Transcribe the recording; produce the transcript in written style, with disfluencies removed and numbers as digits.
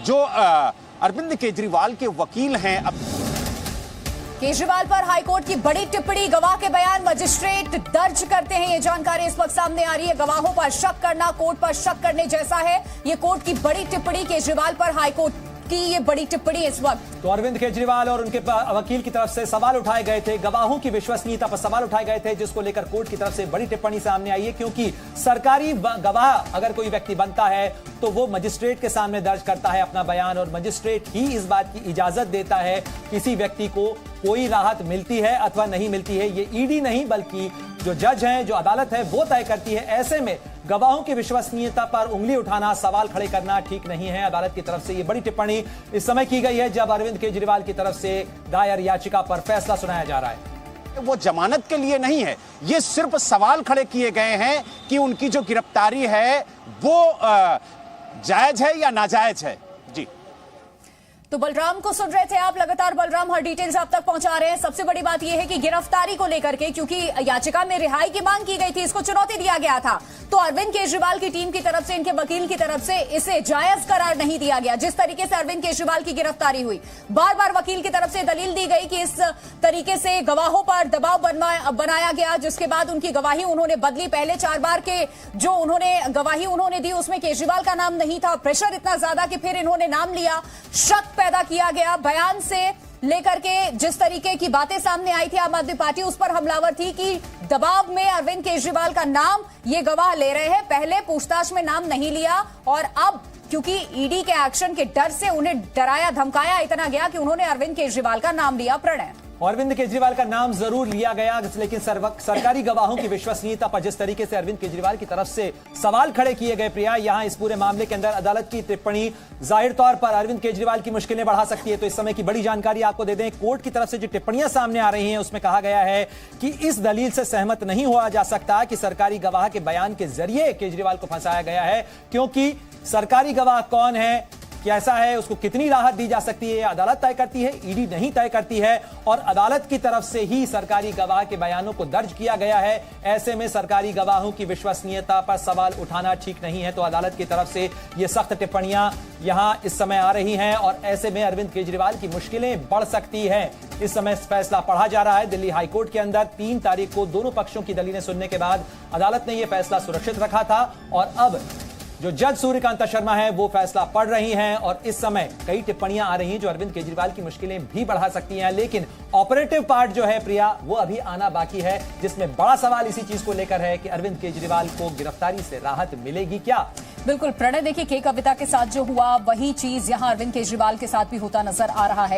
जो अरविंद केजरीवाल के वकील हैं। अब केजरीवाल पर हाईकोर्ट की बड़ी टिप्पणी, गवाह के बयान मजिस्ट्रेट दर्ज करते हैं। ये जानकारी इस वक्त सामने आ रही है। गवाहों पर शक करना कोर्ट पर शक करने जैसा है। ये कोर्ट की बड़ी टिप्पणी, केजरीवाल पर हाईकोर्ट की ये बड़ी टिप्पणी इस वक्त। तो अरविंद केजरीवाल और उनके वकील की तरफ से सवाल उठाए गए थे, गवाहों की विश्वसनीयता पर सवाल उठाए गए थे, जिसको लेकर कोर्ट की तरफ से बड़ी टिप्पणी सामने आई है। क्योंकि सरकारी गवाह अगर कोई व्यक्ति बनता है तो वो मजिस्ट्रेट के सामने दर्ज करता है अपना बयान, और मजिस्ट्रेट ही इस बात की इजाजत देता है किसी व्यक्ति को कोई राहत मिलती है अथवा नहीं मिलती है। ये ईडी नहीं बल्कि जो जज हैं, जो अदालत है, वो तय करती है। ऐसे में गवाहों की विश्वसनीयता पर उंगली उठाना, सवाल खड़े करना ठीक नहीं है। अदालत की तरफ से ये बड़ी टिप्पणी इस समय की गई है जब अरविंद केजरीवाल की तरफ से दायर याचिका पर फैसला सुनाया जा रहा है। वो जमानत के लिए नहीं है, ये सिर्फ सवाल खड़े किए गए हैं कि उनकी जो गिरफ्तारी है वो जायज है या नाजायज है। जी, तो बलराम को सुन रहे थे आप लगातार। बलराम हर डिटेल्स आप तक पहुंचा रहे हैं। सबसे बड़ी बात यह है कि गिरफ्तारी को लेकर के, क्योंकि याचिका में रिहाई की मांग की गई थी, इसको चुनौती दिया गया था, तो अरविंद केजरीवाल की टीम की तरफ से, इनके वकील की तरफ से इसे जायज करार नहीं दिया गया। जिस तरीके से अरविंद केजरीवाल की गिरफ्तारी हुई, बार बार वकील की तरफ से दलील दी गई कि इस तरीके से गवाहों पर दबाव बनाया गया, जिसके बाद उनकी गवाही उन्होंने बदली। पहले 4 बार के जो गवाही उन्होंने दी उसमें केजरीवाल का नाम नहीं था। प्रेशर इतना ज्यादा कि फिर इन्होंने नाम लिया, शक पैदा किया गया। बयान से लेकर के जिस तरीके की बातें सामने आई थी, आम आदमी पार्टी उस पर हमलावर थी कि दबाव में अरविंद केजरीवाल का नाम ये गवाह ले रहे हैं। पहले पूछताछ में नाम नहीं लिया और अब क्योंकि ईडी के एक्शन के डर से उन्हें डराया धमकाया इतना गया कि उन्होंने अरविंद केजरीवाल का नाम लिया। प्रणय, अरविंद केजरीवाल का नाम जरूर लिया गया, लेकिन सरकारी गवाहों की विश्वसनीयता पर जिस तरीके से अरविंद केजरीवाल की तरफ से सवाल खड़े किए गए, प्रिया, यहां इस पूरे मामले के अंदर अदालत की टिप्पणी जाहिर तौर पर अरविंद केजरीवाल की मुश्किलें बढ़ा सकती है। तो इस समय की बड़ी जानकारी आपको दे दें, कोर्ट की तरफ से जो टिप्पणियां सामने आ रही हैं उसमें कहा गया है कि इस दलील से सहमत नहीं हुआ जा सकता कि सरकारी गवाह के बयान के जरिए केजरीवाल को फंसाया गया है, क्योंकि सरकारी गवाह कौन है, कैसा है, उसको कितनी राहत दी जा सकती है, अदालत तय करती है, ईडी नहीं तय करती है। और अदालत की तरफ से ही सरकारी गवाह के बयानों को दर्ज किया गया है। ऐसे में सरकारी गवाहों की विश्वसनीयता पर सवाल उठाना ठीक नहीं है। तो अदालत की तरफ से ये सख्त टिप्पणियां यहां इस समय आ रही हैं और ऐसे में अरविंद केजरीवाल की मुश्किलें बढ़ सकती हैं। इस समय फैसला पढ़ा जा रहा है दिल्ली हाईकोर्ट के अंदर। 3 तारीख को दोनों पक्षों की दलीलें सुनने के बाद अदालत ने यह फैसला सुरक्षित रखा था और अब जो जज सूर्यकांता शर्मा है वो फैसला पढ़ रही हैं और इस समय कई टिप्पणियां आ रही हैं जो अरविंद केजरीवाल की मुश्किलें भी बढ़ा सकती हैं। लेकिन ऑपरेटिव पार्ट जो है, प्रिया, वो अभी आना बाकी है, जिसमें बड़ा सवाल इसी चीज को लेकर है कि अरविंद केजरीवाल को गिरफ्तारी से राहत मिलेगी क्या। बिल्कुल प्रणय, देखिए के कविता के साथ जो हुआ वही चीज यहां अरविंद केजरीवाल के साथ भी होता नजर आ रहा है।